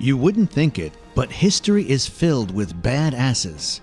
You wouldn't think it, but history is filled with badasses.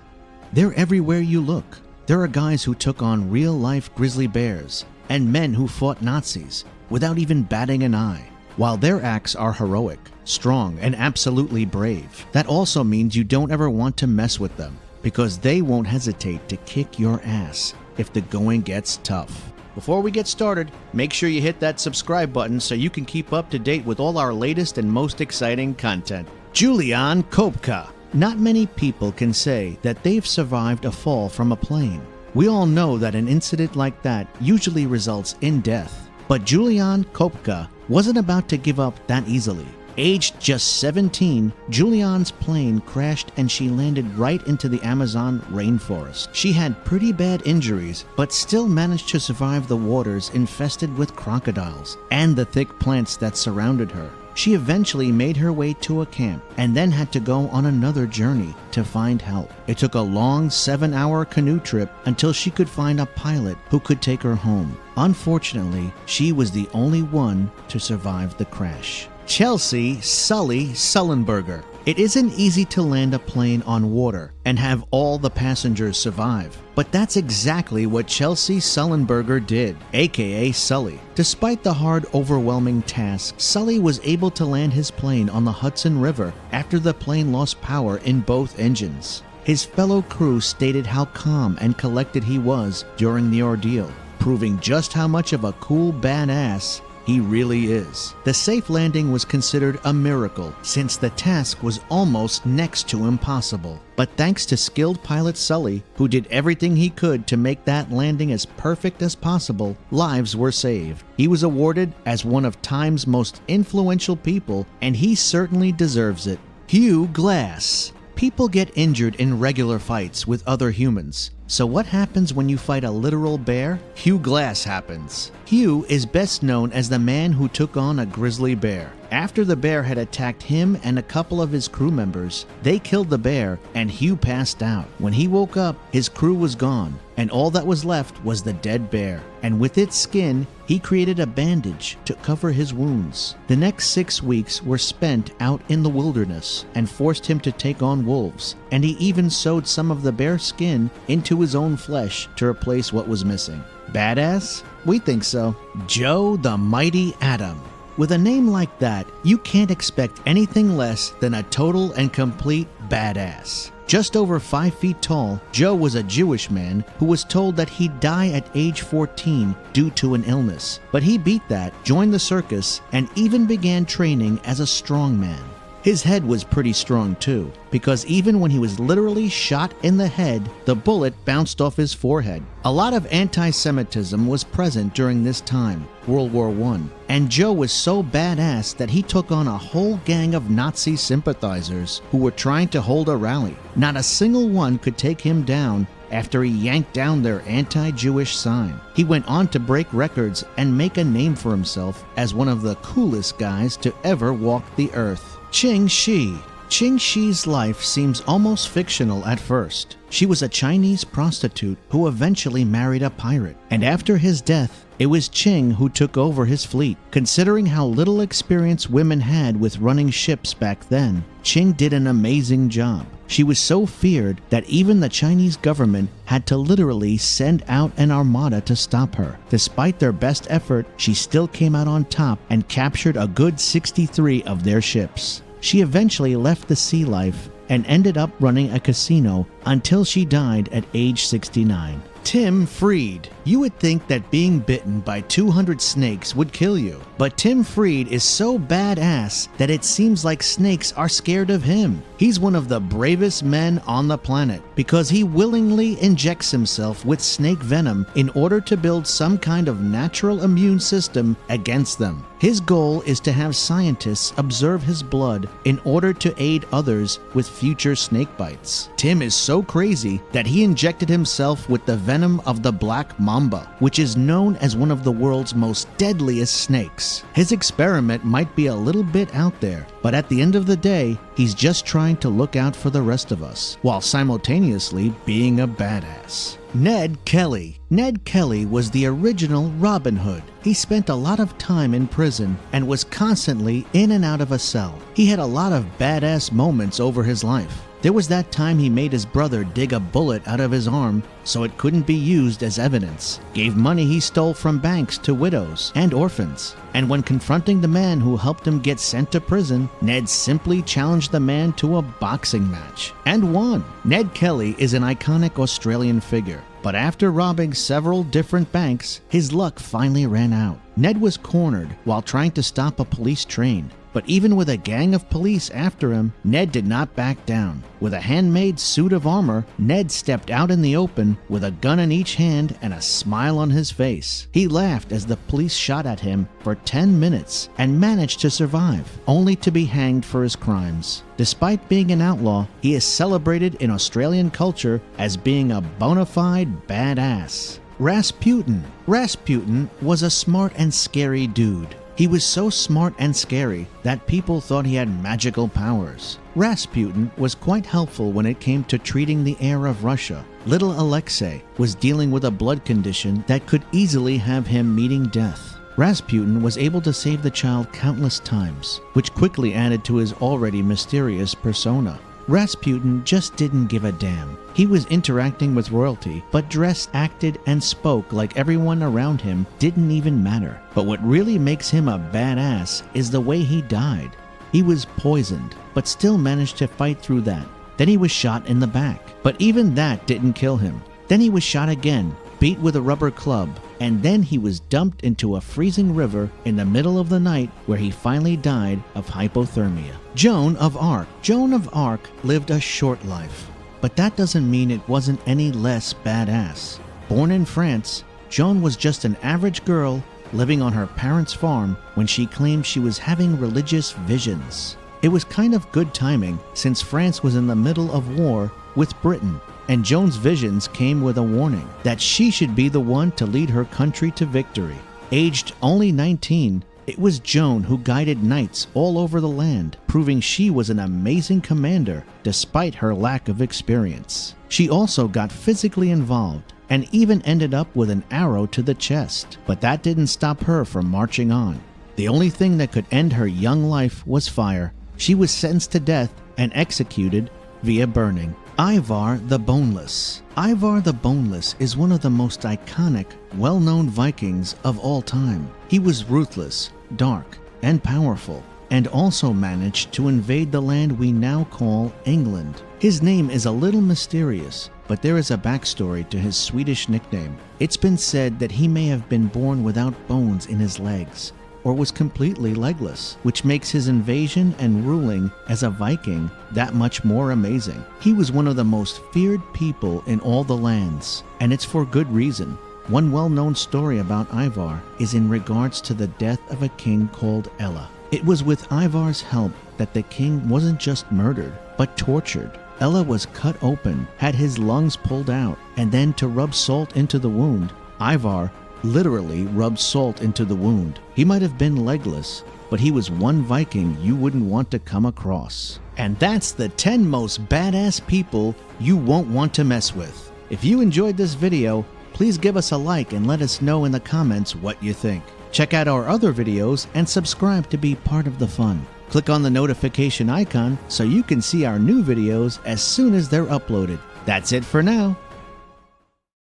They're everywhere you look. There are guys who took on real-life grizzly bears and men who fought Nazis without even batting an eye. While their acts are heroic, strong, and absolutely brave, that also means you don't ever want to mess with them because they won't hesitate to kick your ass if the going gets tough. Before we get started, make sure you hit that subscribe button so you can keep up to date with all our latest and most exciting content. Julian Kopka. Not many people can say that they've survived a fall from a plane. We all know that an incident like that usually results in death. But Julian Kopka wasn't about to give up that easily. Aged just 17, Julian's plane crashed and she landed right into the Amazon rainforest. She had pretty bad injuries, but still managed to survive the waters infested with crocodiles and the thick plants that surrounded her. She eventually made her way to a camp and then had to go on another journey to find help. It took a long 7-hour canoe trip until she could find a pilot who could take her home. Unfortunately, she was the only one to survive the crash. Chelsea Sully Sullenberger. It isn't easy to land a plane on water and have all the passengers survive, but that's exactly what Chelsea Sullenberger did, aka Sully. Despite the hard, overwhelming task, Sully was able to land his plane on the Hudson River after the plane lost power in both engines. His fellow crew stated how calm and collected he was during the ordeal, proving just how much of a cool badass he really is. The safe landing was considered a miracle since the task was almost next to impossible. But thanks to skilled pilot Sully, who did everything he could to make that landing as perfect as possible, lives were saved. He was awarded as one of Time's most influential people, and he certainly deserves it. Hugh Glass. People get injured in regular fights with other humans. So what happens when you fight a literal bear? Hugh Glass happens. Hugh is best known as the man who took on a grizzly bear. After the bear had attacked him and a couple of his crew members, they killed the bear and Hugh passed out. When he woke up, his crew was gone, and all that was left was the dead bear. And with its skin, he created a bandage to cover his wounds. The next 6 weeks were spent out in the wilderness and forced him to take on wolves, and he even sewed some of the bear skin into his own flesh to replace what was missing. Badass? We think so. Joe the Mighty Adam. With a name like that, you can't expect anything less than a total and complete badass. Just over 5 feet tall, Joe was a Jewish man who was told that he'd die at age 14 due to an illness. But he beat that, joined the circus, and even began training as a strongman. His head was pretty strong too, because even when he was literally shot in the head, the bullet bounced off his forehead. A lot of anti-Semitism was present during this time, World War I, and Joe was so badass that he took on a whole gang of Nazi sympathizers who were trying to hold a rally. Not a single one could take him down after he yanked down their anti-Jewish sign. He went on to break records and make a name for himself as one of the coolest guys to ever walk the earth. Qing Shi. Qing Shi's life seems almost fictional at first. She was a Chinese prostitute who eventually married a pirate, and after his death, it was Qing who took over his fleet. Considering how little experience women had with running ships back then, Qing did an amazing job. She was so feared that even the Chinese government had to literally send out an armada to stop her. Despite their best effort, she still came out on top and captured a good 63 of their ships. She eventually left the sea life and ended up running a casino until she died at age 69. Tim Freed. You would think that being bitten by 200 snakes would kill you, but Tim Freed is so badass that it seems like snakes are scared of him. He's one of the bravest men on the planet because he willingly injects himself with snake venom in order to build some kind of natural immune system against them. His goal is to have scientists observe his blood in order to aid others with future snake bites. Tim is so crazy that he injected himself with the venom of the black mamba, which is known as one of the world's most deadliest snakes. His experiment might be a little bit out there, but at the end of the day, he's just trying to look out for the rest of us, while simultaneously being a badass. Ned Kelly. Ned Kelly was the original Robin Hood. He spent a lot of time in prison and was constantly in and out of a cell. He had a lot of badass moments over his life. There was that time he made his brother dig a bullet out of his arm so it couldn't be used as evidence, gave money he stole from banks to widows and orphans, and when confronting the man who helped him get sent to prison, Ned simply challenged the man to a boxing match and won. Ned Kelly is an iconic Australian figure, but after robbing several different banks, his luck finally ran out. Ned was cornered while trying to stop a police train. But even with a gang of police after him, Ned did not back down. With a handmade suit of armor, Ned stepped out in the open with a gun in each hand and a smile on his face. He laughed as the police shot at him for 10 minutes and managed to survive, only to be hanged for his crimes. Despite being an outlaw, he is celebrated in Australian culture as being a bona fide badass. Rasputin. Rasputin was a smart and scary dude. He was so smart and scary that people thought he had magical powers. Rasputin was quite helpful when it came to treating the heir of Russia. Little Alexei was dealing with a blood condition that could easily have him meeting death. Rasputin was able to save the child countless times, which quickly added to his already mysterious persona. Rasputin just didn't give a damn. He was interacting with royalty, but dressed, acted, and spoke like everyone around him didn't even matter. But what really makes him a badass is the way he died. He was poisoned, but still managed to fight through that. Then he was shot in the back, but even that didn't kill him. Then he was shot again, beat with a rubber club, and then he was dumped into a freezing river in the middle of the night where he finally died of hypothermia. Joan of Arc. Joan of Arc lived a short life, but that doesn't mean it wasn't any less badass. Born in France, Joan was just an average girl living on her parents' farm when she claimed she was having religious visions. It was kind of good timing since France was in the middle of war with Britain, and Joan's visions came with a warning that she should be the one to lead her country to victory. Aged only 19, it was Joan who guided knights all over the land, proving she was an amazing commander despite her lack of experience. She also got physically involved and even ended up with an arrow to the chest, but that didn't stop her from marching on. The only thing that could end her young life was fire. She was sentenced to death and executed via burning. Ivar the Boneless. Ivar the Boneless is one of the most iconic, well-known Vikings of all time. He was ruthless, dark, and powerful, and also managed to invade the land we now call England. His name is a little mysterious, but there is a backstory to his Swedish nickname. It's been said that he may have been born without bones in his legs, or was completely legless, which makes his invasion and ruling as a Viking that much more amazing. He was one of the most feared people in all the lands, and it's for good reason. One well-known story about Ivar is in regards to the death of a king called Ella. It was with Ivar's help that the king wasn't just murdered, but tortured. Ella was cut open, had his lungs pulled out, and then to rub salt into the wound, Ivar literally rubbed salt into the wound. He might have been legless, but he was one Viking you wouldn't want to come across. And that's the 10 most badass people you won't want to mess with. If you enjoyed this video, please give us a like and let us know in the comments what you think. Check out our other videos and subscribe to be part of the fun. Click on the notification icon so you can see our new videos as soon as they're uploaded. That's it for now.